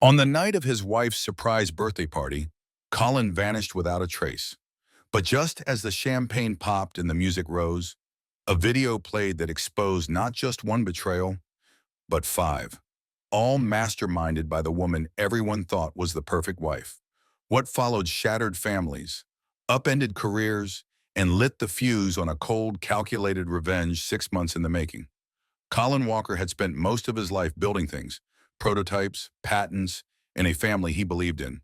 On the night of his wife's surprise birthday party, Colin vanished without a trace. But just as the champagne popped and the music rose, a video played that exposed not just one betrayal, but five, all masterminded by the woman everyone thought was the perfect wife. What followed shattered families, upended careers, and lit the fuse on a cold, calculated revenge 6 months in the making. Colin Walker had spent most of his life building things, prototypes, patents, and a family he believed in.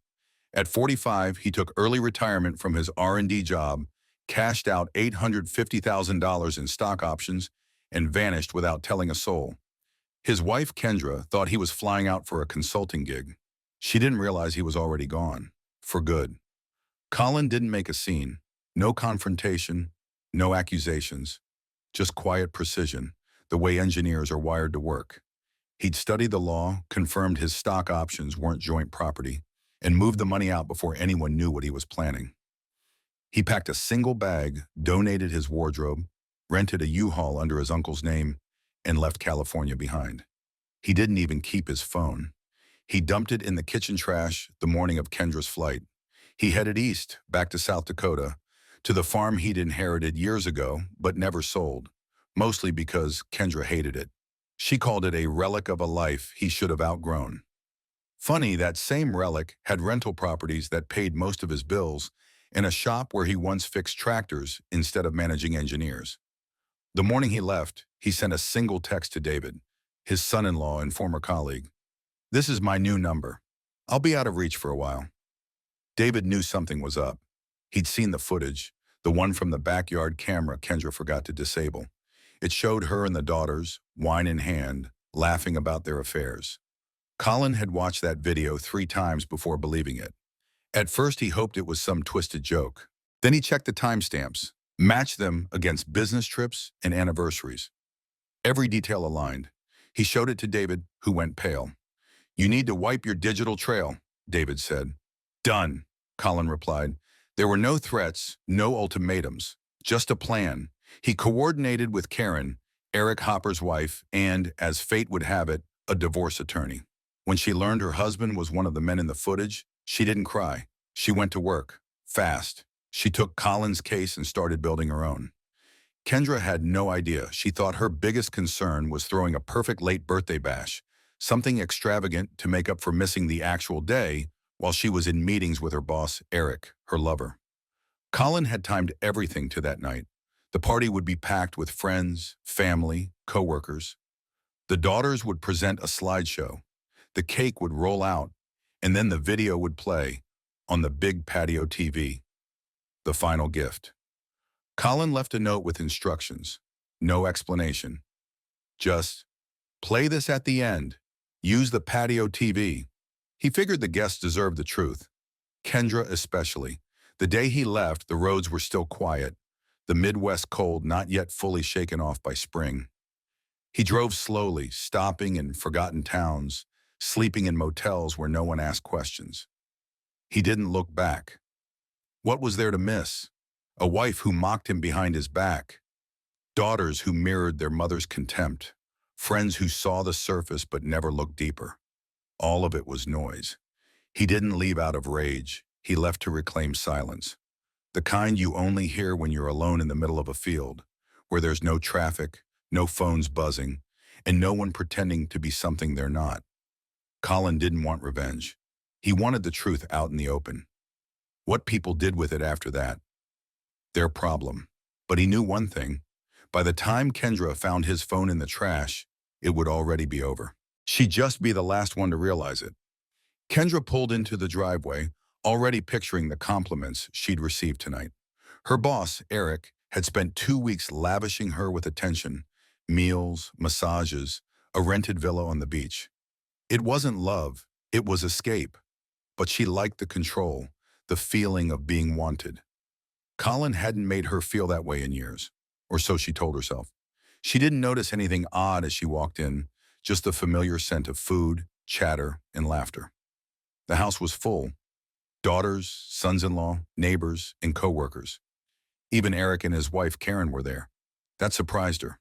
At 45, he took early retirement from his R&D job, cashed out $850,000 in stock options, and vanished without telling a soul. His wife, Kendra, thought he was flying out for a consulting gig. She didn't realize he was already gone, for good. Colin didn't make a scene. No confrontation, no accusations, just quiet precision, the way engineers are wired to work. He'd studied the law, confirmed his stock options weren't joint property, and moved the money out before anyone knew what he was planning. He packed a single bag, donated his wardrobe, rented a U-Haul under his uncle's name, and left California behind. He didn't even keep his phone. He dumped it in the kitchen trash the morning of Kendra's flight. He headed east, back to South Dakota, to the farm he'd inherited years ago but never sold, mostly because Kendra hated it. She called it a relic of a life he should have outgrown. Funny, that same relic had rental properties that paid most of his bills and a shop where he once fixed tractors instead of managing engineers. The morning he left, he sent a single text to David, his son-in-law and former colleague. "This is my new number. I'll be out of reach for a while." David knew something was up. He'd seen the footage, the one from the backyard camera Kendra forgot to disable. It showed her and the daughters, wine in hand, laughing about their affairs. Colin had watched that video 3 times before believing it. At first, he hoped it was some twisted joke. Then he checked the timestamps, matched them against business trips and anniversaries. Every detail aligned. He showed it to David, who went pale. "You need to wipe your digital trail," David said. "Done," Colin replied. There were no threats, no ultimatums, just a plan. He coordinated with Karen, Eric Hopper's wife, and, as fate would have it, a divorce attorney. When she learned her husband was one of the men in the footage, she didn't cry. She went to work, fast. She took Colin's case and started building her own. Kendra had no idea. She thought her biggest concern was throwing a perfect late birthday bash, something extravagant to make up for missing the actual day while she was in meetings with her boss, Eric, her lover. Colin had timed everything to that night. The party would be packed with friends, family, coworkers. The daughters would present a slideshow. The cake would roll out, and then the video would play on the big patio TV. The final gift. Colin left a note with instructions. No explanation. Just, play this at the end. Use the patio TV. He figured the guests deserved the truth. Kendra especially. The day he left, the roads were still quiet, the Midwest cold not yet fully shaken off by spring. He drove slowly, stopping in forgotten towns, sleeping in motels where no one asked questions. He didn't look back. What was there to miss? A wife who mocked him behind his back, daughters who mirrored their mother's contempt, friends who saw the surface but never looked deeper. All of it was noise. He didn't leave out of rage. He left to reclaim silence. The kind you only hear when you're alone in the middle of a field, where there's no traffic, no phones buzzing, and no one pretending to be something they're not. Colin didn't want revenge. He wanted the truth out in the open. What people did with it after that, their problem. But he knew one thing. By the time Kendra found his phone in the trash, it would already be over. She'd just be the last one to realize it. Kendra pulled into the driveway, already picturing the compliments she'd received tonight. Her boss, Eric, had spent 2 weeks lavishing her with attention, meals, massages, a rented villa on the beach. It wasn't love, it was escape. But she liked the control, the feeling of being wanted. Colin hadn't made her feel that way in years, or so she told herself. She didn't notice anything odd as she walked in, just the familiar scent of food, chatter, and laughter. The house was full. Daughters, sons-in-law, neighbors, and coworkers. Even Eric and his wife Karen were there. That surprised her.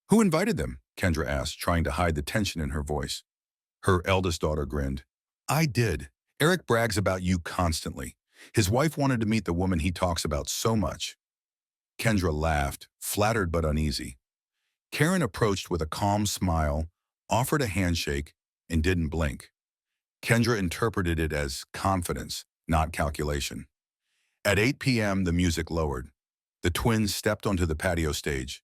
"Who invited them?" Kendra asked, trying to hide the tension in her voice. Her eldest daughter grinned. I did. Eric brags about you constantly. His wife wanted to meet the woman he talks about so much. Kendra laughed, flattered but uneasy. Karen approached with a calm smile, offered a handshake, and didn't blink. Kendra interpreted it as confidence, not calculation. At 8 p.m., the music lowered. The twins stepped onto the patio stage.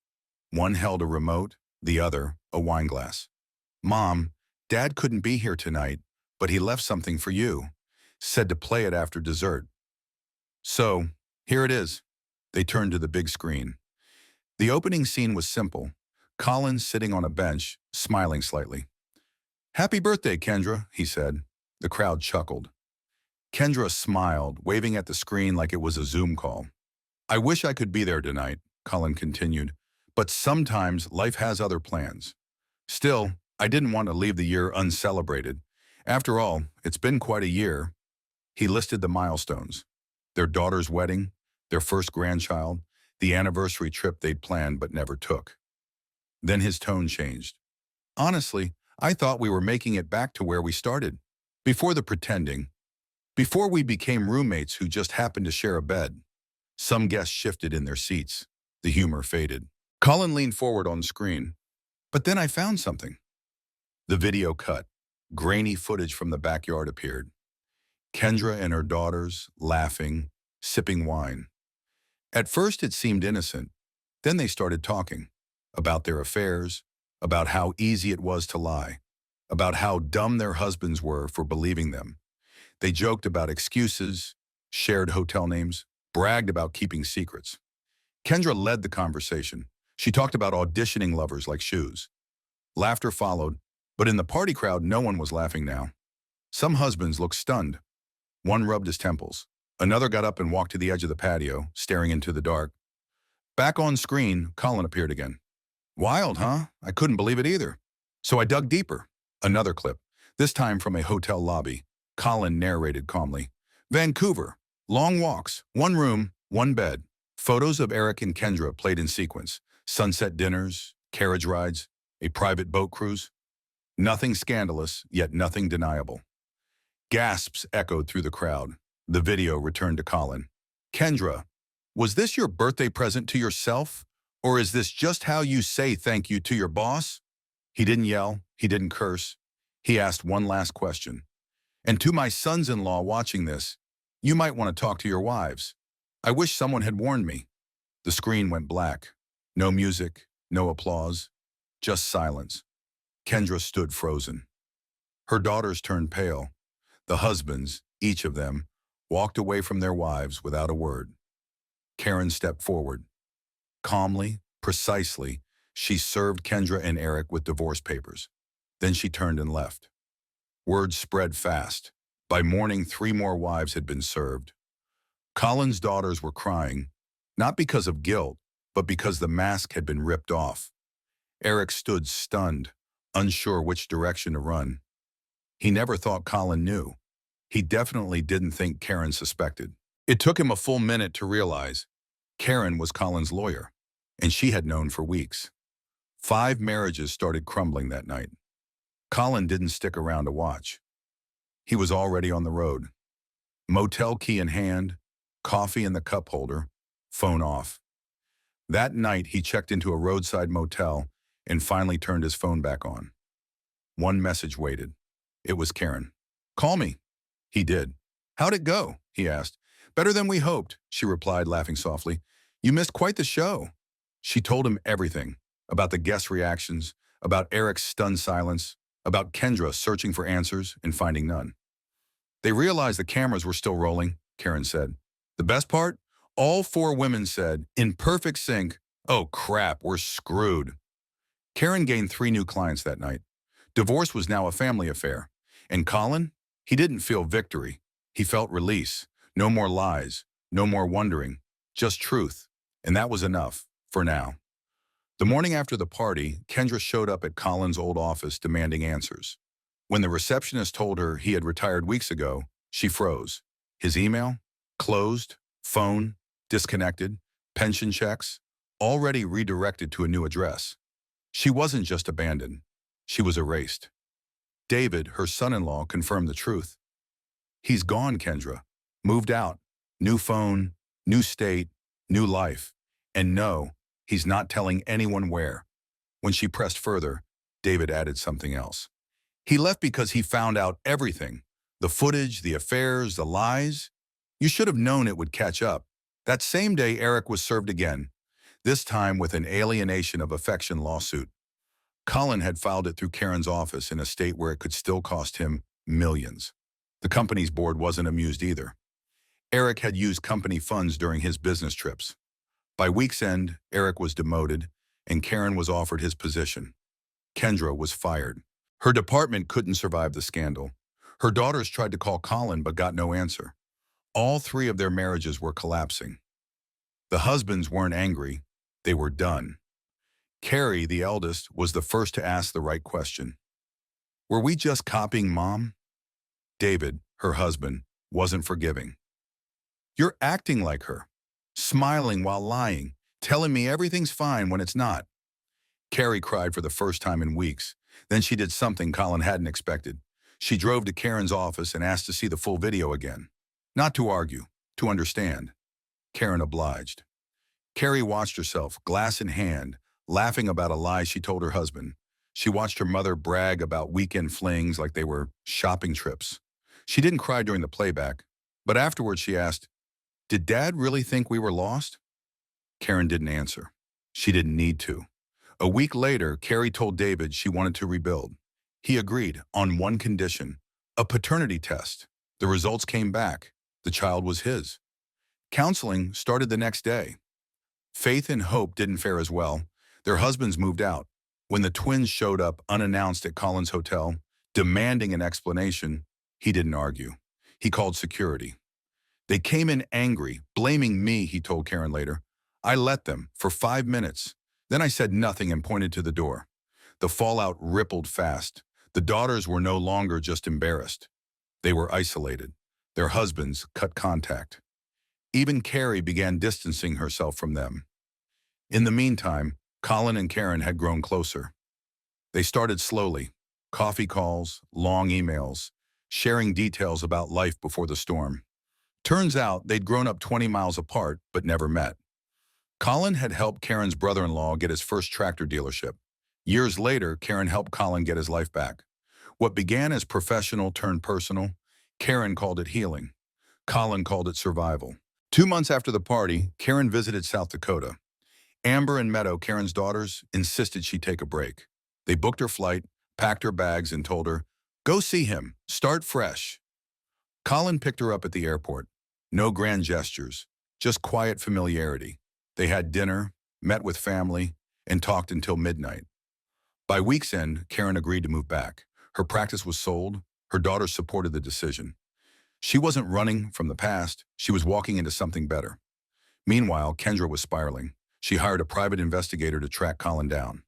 One held a remote, the other a wineglass. "Mom, Dad couldn't be here tonight, but he left something for you. Said to play it after dessert." So, here it is. They turned to the big screen. The opening scene was simple. Colin sitting on a bench, smiling slightly. "Happy birthday, Kendra," he said. The crowd chuckled. Kendra smiled, waving at the screen like it was a Zoom call. "I wish I could be there tonight," Colin continued, "but sometimes life has other plans. Still, I didn't want to leave the year uncelebrated. After all, it's been quite a year." He listed the milestones: their daughter's wedding, their first grandchild, the anniversary trip they'd planned but never took. Then his tone changed. "Honestly, I thought we were making it back to where we started. Before the pretending. Before we became roommates who just happened to share a bed." Some guests shifted in their seats. The humor faded. Colin leaned forward on screen. "But then I found something." The video cut. Grainy footage from the backyard appeared. Kendra and her daughters, laughing, sipping wine. At first it seemed innocent. Then they started talking. About their affairs, about how easy it was to lie, about how dumb their husbands were for believing them. They joked about excuses, shared hotel names, bragged about keeping secrets. Kendra led the conversation. She talked about auditioning lovers like shoes. Laughter followed, but in the party crowd, no one was laughing now. Some husbands looked stunned. One rubbed his temples. Another got up and walked to the edge of the patio, staring into the dark. Back on screen, Colin appeared again. "Wild, huh? I couldn't believe it either." So I dug deeper. Another clip, this time from a hotel lobby. Colin narrated calmly. "Vancouver. Long walks. One room, one bed. Photos of Eric and Kendra played in sequence. Sunset dinners, carriage rides, a private boat cruise. Nothing scandalous, yet nothing deniable." Gasps echoed through the crowd. The video returned to Colin. "Kendra, was this your birthday present to yourself? Or is this just how you say thank you to your boss?" He didn't yell. He didn't curse. He asked one last question. "And to my sons-in-law watching this, you might want to talk to your wives. I wish someone had warned me." The screen went black. No music, no applause, just silence. Kendra stood frozen. Her daughters turned pale. The husbands, each of them, walked away from their wives without a word. Karen stepped forward. Calmly, precisely, she served Kendra and Eric with divorce papers. Then she turned and left. Word spread fast. By morning, 3 more wives had been served. Colin's daughters were crying, not because of guilt, but because the mask had been ripped off. Eric stood stunned, unsure which direction to run. He never thought Colin knew. He definitely didn't think Karen suspected. It took him a full minute to realize Karen was Colin's lawyer, and she had known for weeks. 5 marriages started crumbling that night. Colin didn't stick around to watch. He was already on the road. Motel key in hand, coffee in the cup holder, phone off. That night, he checked into a roadside motel and finally turned his phone back on. One message waited. It was Karen. "Call me." He did. "How'd it go?" he asked. "Better than we hoped," she replied, laughing softly. "You missed quite the show." She told him everything, about the guest reactions, about Eric's stunned silence, about Kendra searching for answers and finding none. "They realized the cameras were still rolling," Karen said. "The best part? All 4 women said, in perfect sync, 'Oh crap, we're screwed.'" Karen gained 3 new clients that night. Divorce was now a family affair. And Colin? He didn't feel victory. He felt release. No more lies. No more wondering. Just truth. And that was enough, for now. The morning after the party, Kendra showed up at Colin's old office demanding answers. When the receptionist told her he had retired weeks ago, she froze. His email? Closed. Phone? Disconnected. Pension checks? Already redirected to a new address. She wasn't just abandoned. She was erased. David, her son-in-law, confirmed the truth. He's gone, Kendra. Moved out. New phone, new state, new life. And no, he's not telling anyone where. When she pressed further, David added something else. He left because he found out everything. The footage, the affairs, the lies. You should have known it would catch up. That same day, Eric was served again, this time with an alienation of affection lawsuit. Colin had filed it through Karen's office in a state where it could still cost him millions. The company's board wasn't amused either. Eric had used company funds during his business trips. By week's end, Eric was demoted, and Karen was offered his position. Kendra was fired. Her department couldn't survive the scandal. Her daughters tried to call Colin but got no answer. All three of their marriages were collapsing. The husbands weren't angry. They were done. Carrie, the eldest, was the first to ask the right question. Were we just copying Mom? David, her husband, wasn't forgiving. You're acting like her, smiling while lying, telling me everything's fine when it's not. Carrie cried for the first time in weeks. Then she did something Colin hadn't expected. She drove to Karen's office and asked to see the full video again. Not to argue, to understand. Karen obliged. Carrie watched herself, glass in hand, laughing about a lie she told her husband. She watched her mother brag about weekend flings like they were shopping trips. She didn't cry during the playback, but afterwards she asked, "Did Dad really think we were lost?" Karen didn't answer. She didn't need to. A week later, Carrie told David she wanted to rebuild. He agreed on one condition, a paternity test. The results came back. The child was his. Counseling started the next day. Faith and Hope didn't fare as well. Their husbands moved out. When the twins showed up unannounced at Colin's hotel, demanding an explanation, he didn't argue. He called security. They came in angry, blaming me, he told Karen later. I let them for 5 minutes. Then I said nothing and pointed to the door. The fallout rippled fast. The daughters were no longer just embarrassed. They were isolated. Their husbands cut contact. Even Carrie began distancing herself from them. In the meantime, Colin and Karen had grown closer. They started slowly, coffee calls, long emails, sharing details about life before the storm. Turns out they'd grown up 20 miles apart but never met. Colin had helped Karen's brother-in-law get his first tractor dealership. Years later, Karen helped Colin get his life back. What began as professional turned personal, Karen called it healing. Colin called it survival. 2 months after the party, Karen visited South Dakota. Amber and Meadow, Karen's daughters, insisted she take a break. They booked her flight, packed her bags, and told her, "Go see him. Start fresh." Colin picked her up at the airport. No grand gestures, just quiet familiarity. They had dinner, met with family, and talked until midnight. By week's end, Karen agreed to move back. Her practice was sold. Her daughters supported the decision. She wasn't running from the past. She was walking into something better. Meanwhile, Kendra was spiraling. She hired a private investigator to track Colin down.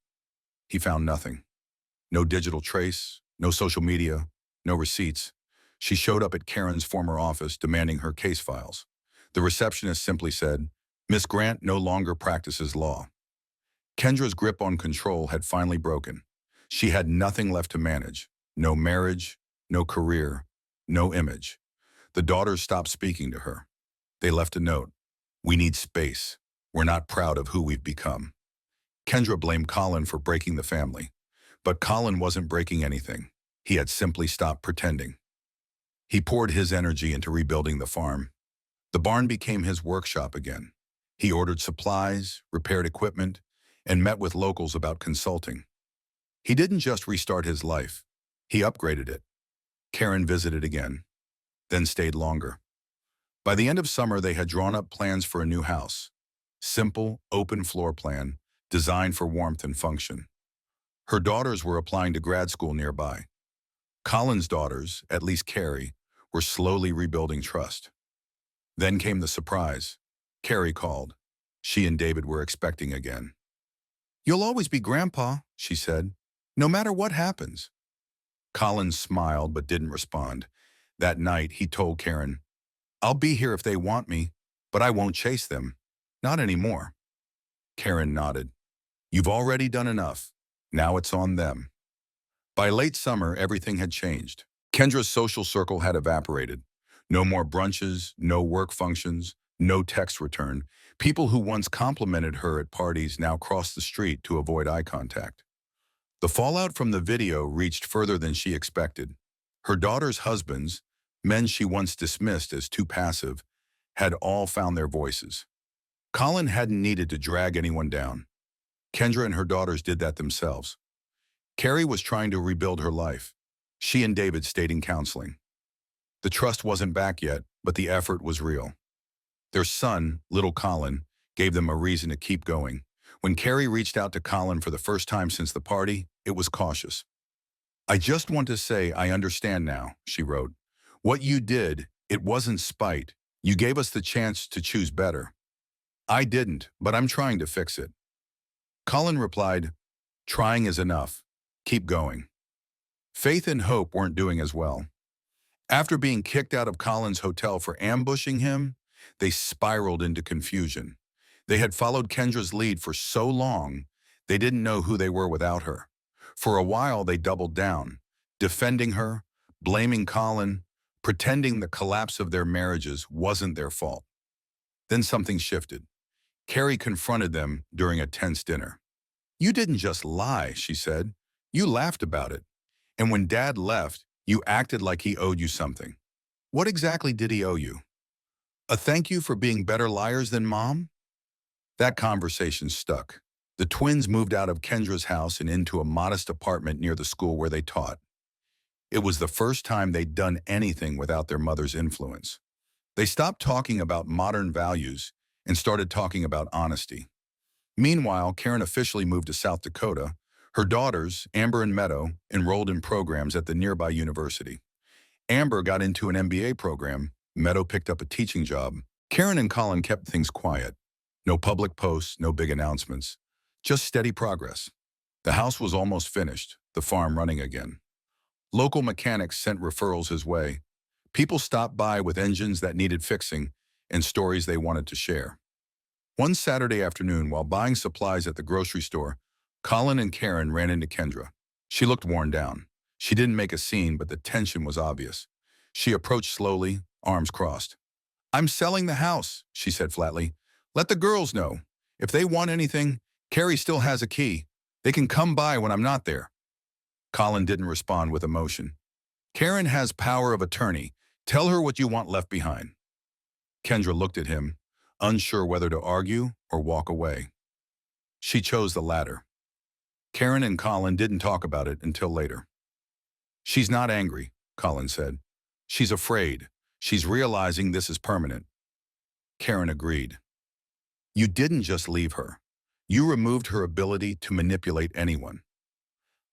He found nothing. No digital trace, no social media, no receipts. She showed up at Karen's former office demanding her case files. The receptionist simply said, "Miss Grant no longer practices law." Kendra's grip on control had finally broken. She had nothing left to manage. No marriage, no career, no image. The daughters stopped speaking to her. They left a note. "We need space. We're not proud of who we've become." Kendra blamed Colin for breaking the family. But Colin wasn't breaking anything. He had simply stopped pretending. He poured his energy into rebuilding the farm. The barn became his workshop again. He ordered supplies, repaired equipment, and met with locals about consulting. He didn't just restart his life. He upgraded it. Karen visited again, then stayed longer. By the end of summer, they had drawn up plans for a new house. Simple, open floor plan, designed for warmth and function. Her daughters were applying to grad school nearby. Colin's daughters, at least Carrie, were slowly rebuilding trust. Then came the surprise. Carrie called. She and David were expecting again. "You'll always be Grandpa," she said, "no matter what happens." Colin smiled but didn't respond. That night, he told Karen, "I'll be here if they want me, but I won't chase them. Not anymore." Karen nodded. "You've already done enough. Now it's on them." By late summer, everything had changed. Kendra's social circle had evaporated. No more brunches, no work functions, no text return. People who once complimented her at parties now crossed the street to avoid eye contact. The fallout from the video reached further than she expected. Her daughter's husbands, men she once dismissed as too passive, had all found their voices. Colin hadn't needed to drag anyone down. Kendra and her daughters did that themselves. Carrie was trying to rebuild her life. She and David stayed in counseling. The trust wasn't back yet, but the effort was real. Their son, little Colin, gave them a reason to keep going. When Carrie reached out to Colin for the first time since the party, it was cautious. "I just want to say I understand now," she wrote. "What you did, it wasn't spite. You gave us the chance to choose better. I didn't, but I'm trying to fix it." Colin replied, "Trying is enough. Keep going." Faith and Hope weren't doing as well. After being kicked out of Colin's hotel for ambushing him, they spiraled into confusion. They had followed Kendra's lead for so long, they didn't know who they were without her. For a while, they doubled down, defending her, blaming Colin, pretending the collapse of their marriages wasn't their fault. Then something shifted. Carrie confronted them during a tense dinner. "You didn't just lie," she said. "You laughed about it. And when Dad left, you acted like he owed you something. What exactly did he owe you? A thank you for being better liars than Mom?" That conversation stuck. The twins moved out of Kendra's house and into a modest apartment near the school where they taught. It was the first time they'd done anything without their mother's influence. They stopped talking about modern values and started talking about honesty. Meanwhile, Karen officially moved to South Dakota. Her daughters, Amber and Meadow, enrolled in programs at the nearby university. Amber got into an MBA program. Meadow picked up a teaching job. Karen and Colin kept things quiet. No public posts, no big announcements. Just steady progress. The house was almost finished, the farm running again. Local mechanics sent referrals his way. People stopped by with engines that needed fixing and stories they wanted to share. One Saturday afternoon, while buying supplies at the grocery store, Colin and Karen ran into Kendra. She looked worn down. She didn't make a scene, but the tension was obvious. She approached slowly, arms crossed. "I'm selling the house," she said flatly. "Let the girls know. If they want anything, Carrie still has a key. They can come by when I'm not there." Colin didn't respond with emotion. "Karen has power of attorney. Tell her what you want left behind." Kendra looked at him, unsure whether to argue or walk away. She chose the latter. Karen and Colin didn't talk about it until later. "She's not angry," Colin said. "She's afraid. She's realizing this is permanent." Karen agreed. "You didn't just leave her. You removed her ability to manipulate anyone."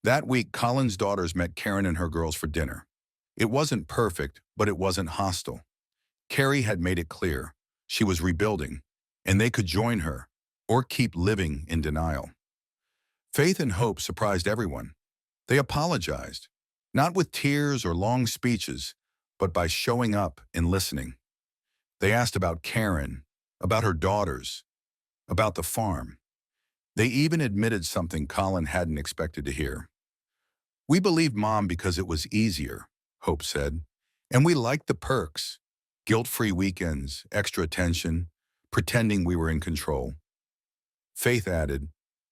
That week, Colin's daughters met Karen and her girls for dinner. It wasn't perfect, but it wasn't hostile. Carrie had made it clear she was rebuilding, and they could join her or keep living in denial. Faith and Hope surprised everyone. They apologized, not with tears or long speeches, but by showing up and listening. They asked about Karen, about her daughters, about the farm. They even admitted something Colin hadn't expected to hear. "We believed Mom because it was easier," Hope said, "and we liked the perks, guilt-free weekends, extra attention, pretending we were in control." Faith added,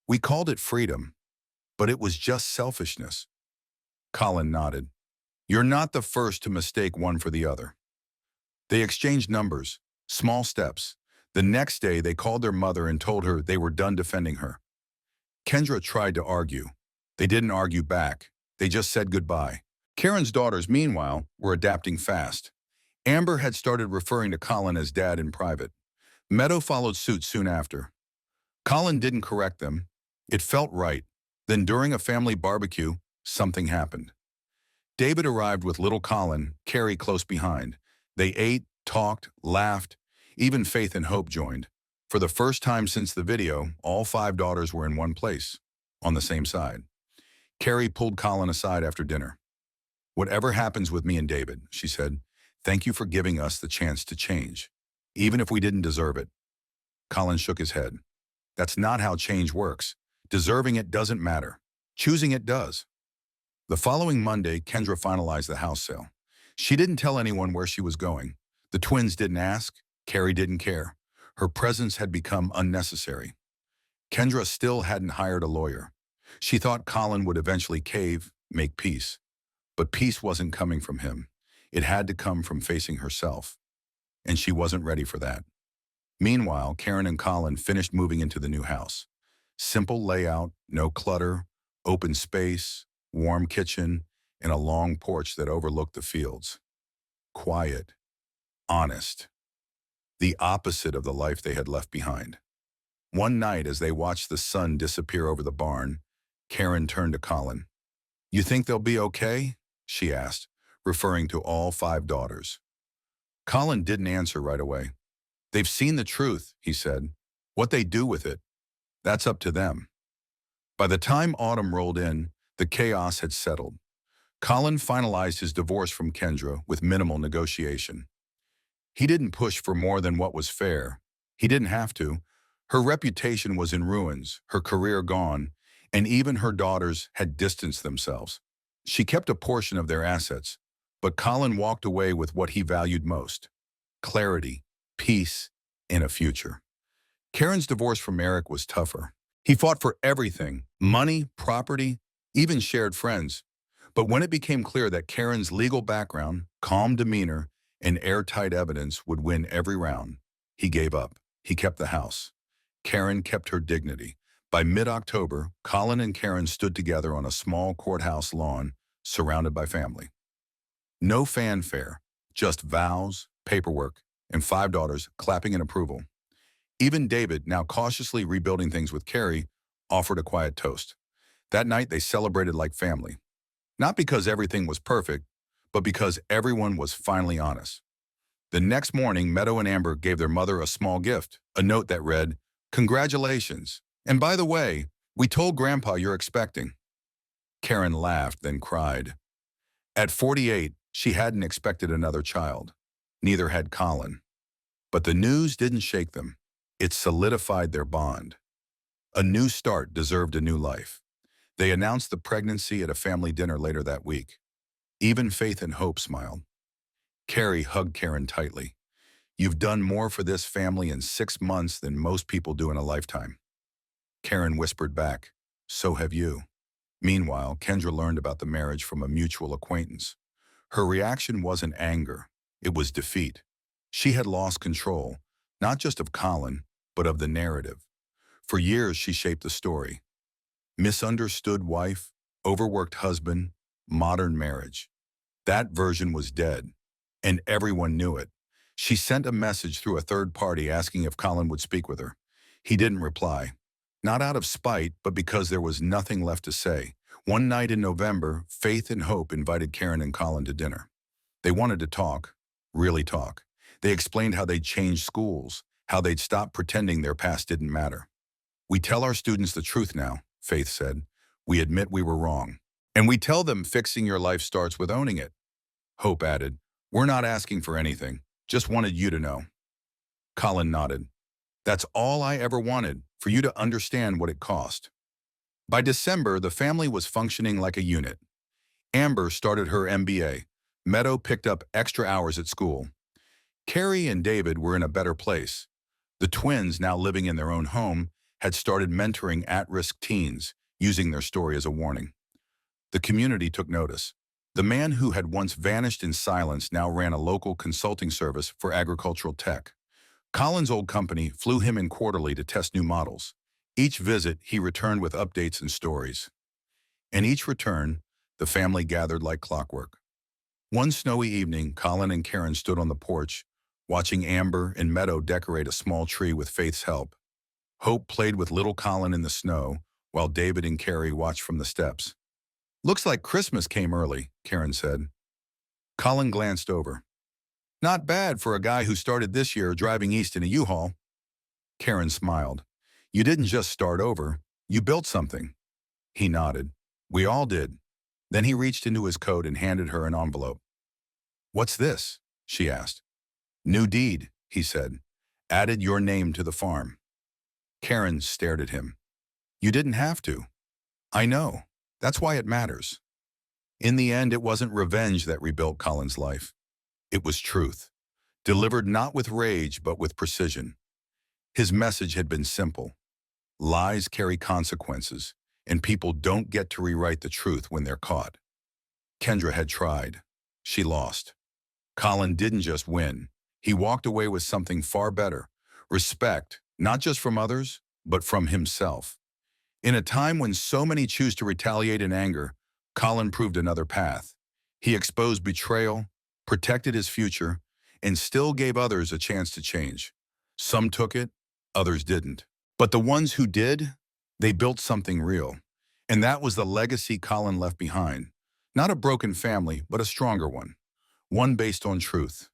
"We called it freedom, but it was just selfishness." Colin nodded. "You're not the first to mistake one for the other." They exchanged numbers, small steps. The next day, they called their mother and told her they were done defending her. Kendra tried to argue. They didn't argue back. They just said goodbye. Karen's daughters, meanwhile, were adapting fast. Amber had started referring to Colin as Dad in private. Meadow followed suit soon after. Colin didn't correct them. It felt right. Then during a family barbecue, something happened. David arrived with little Colin, Carrie close behind. They ate, talked, laughed. Even Faith and Hope joined. For the first time since the video, all 5 daughters were in one place, on the same side. Carrie pulled Colin aside after dinner. "Whatever happens with me and David," she said, "thank you for giving us the chance to change, even if we didn't deserve it." Colin shook his head. "That's not how change works. Deserving it doesn't matter. Choosing it does." The following Monday, Kendra finalized the house sale. She didn't tell anyone where she was going. The twins didn't ask. Carrie didn't care. Her presence had become unnecessary. Kendra still hadn't hired a lawyer. She thought Colin would eventually cave, make peace. But peace wasn't coming from him. It had to come from facing herself. And she wasn't ready for that. Meanwhile, Karen and Colin finished moving into the new house. Simple layout, no clutter, open space, warm kitchen, and a long porch that overlooked the fields. Quiet, honest. The opposite of the life they had left behind. One night, as they watched the sun disappear over the barn, Karen turned to Colin. "You think they'll be okay?" she asked, referring to all 5 daughters. Colin didn't answer right away. "They've seen the truth," he said. "What they do with it, that's up to them." By the time autumn rolled in, the chaos had settled. Colin finalized his divorce from Kendra with minimal negotiation. He didn't push for more than what was fair. He didn't have to. Her reputation was in ruins, her career gone, and even her daughters had distanced themselves. She kept a portion of their assets, but Colin walked away with what he valued most: clarity, peace, and a future. Karen's divorce from Eric was tougher. He fought for everything: money, property, even shared friends. But when it became clear that Karen's legal background, calm demeanor, and airtight evidence would win every round, he gave up. He kept the house. Karen kept her dignity. By mid-October, Colin and Karen stood together on a small courthouse lawn, surrounded by family. No fanfare, just vows, paperwork, and 5 daughters clapping in approval. Even David, now cautiously rebuilding things with Carrie, offered a quiet toast. That night, they celebrated like family. Not because everything was perfect, but because everyone was finally honest. The next morning, Meadow and Amber gave their mother a small gift, a note that read, "Congratulations. And by the way, we told Grandpa you're expecting." Karen laughed, then cried. At 48, she hadn't expected another child. Neither had Colin. But the news didn't shake them. It solidified their bond. A new start deserved a new life. They announced the pregnancy at a family dinner later that week. Even Faith and Hope smiled. Carrie hugged Karen tightly. "You've done more for this family in 6 months than most people do in a lifetime." Karen whispered back, "So have you." Meanwhile, Kendra learned about the marriage from a mutual acquaintance. Her reaction wasn't anger, it was defeat. She had lost control, not just of Colin, but of the narrative. For years, she shaped the story. Misunderstood wife, overworked husband, modern marriage. That version was dead, and everyone knew it. She sent a message through a third party asking if Colin would speak with her. He didn't reply. Not out of spite, but because there was nothing left to say. One night in November, Faith and Hope invited Karen and Colin to dinner. They wanted to talk, really talk. They explained how they'd changed schools, how they'd stopped pretending their past didn't matter. "We tell our students the truth now," Faith said. "We admit we were wrong. And we tell them fixing your life starts with owning it." Hope added, "We're not asking for anything, just wanted you to know." Colin nodded. "That's all I ever wanted, for you to understand what it cost." By December, the family was functioning like a unit. Amber started her MBA. Meadow picked up extra hours at school. Carrie and David were in a better place. The twins, now living in their own home, had started mentoring at-risk teens, using their story as a warning. The community took notice. The man who had once vanished in silence now ran a local consulting service for agricultural tech. Colin's old company flew him in quarterly to test new models. Each visit, he returned with updates and stories. And each return, the family gathered like clockwork. One snowy evening, Colin and Karen stood on the porch, watching Amber and Meadow decorate a small tree with Faith's help. Hope played with little Colin in the snow, while David and Carrie watched from the steps. "Looks like Christmas came early," Karen said. Colin glanced over. "Not bad for a guy who started this year driving east in a U-Haul." Karen smiled. "You didn't just start over, you built something." He nodded. "We all did." Then he reached into his coat and handed her an envelope. "What's this?" she asked. "New deed," he said. "Added your name to the farm." Karen stared at him. "You didn't have to." "I know. That's why it matters." In the end, it wasn't revenge that rebuilt Colin's life. It was truth, delivered not with rage but with precision. His message had been simple. Lies carry consequences, and people don't get to rewrite the truth when they're caught. Kendra had tried. She lost. Colin didn't just win. He walked away with something far better. Respect, not just from others, but from himself. In a time when so many choose to retaliate in anger, Colin proved another path. He exposed betrayal, protected his future, and still gave others a chance to change. Some took it, others didn't. But the ones who did, they built something real. And that was the legacy Colin left behind. Not a broken family, but a stronger one. One based on truth,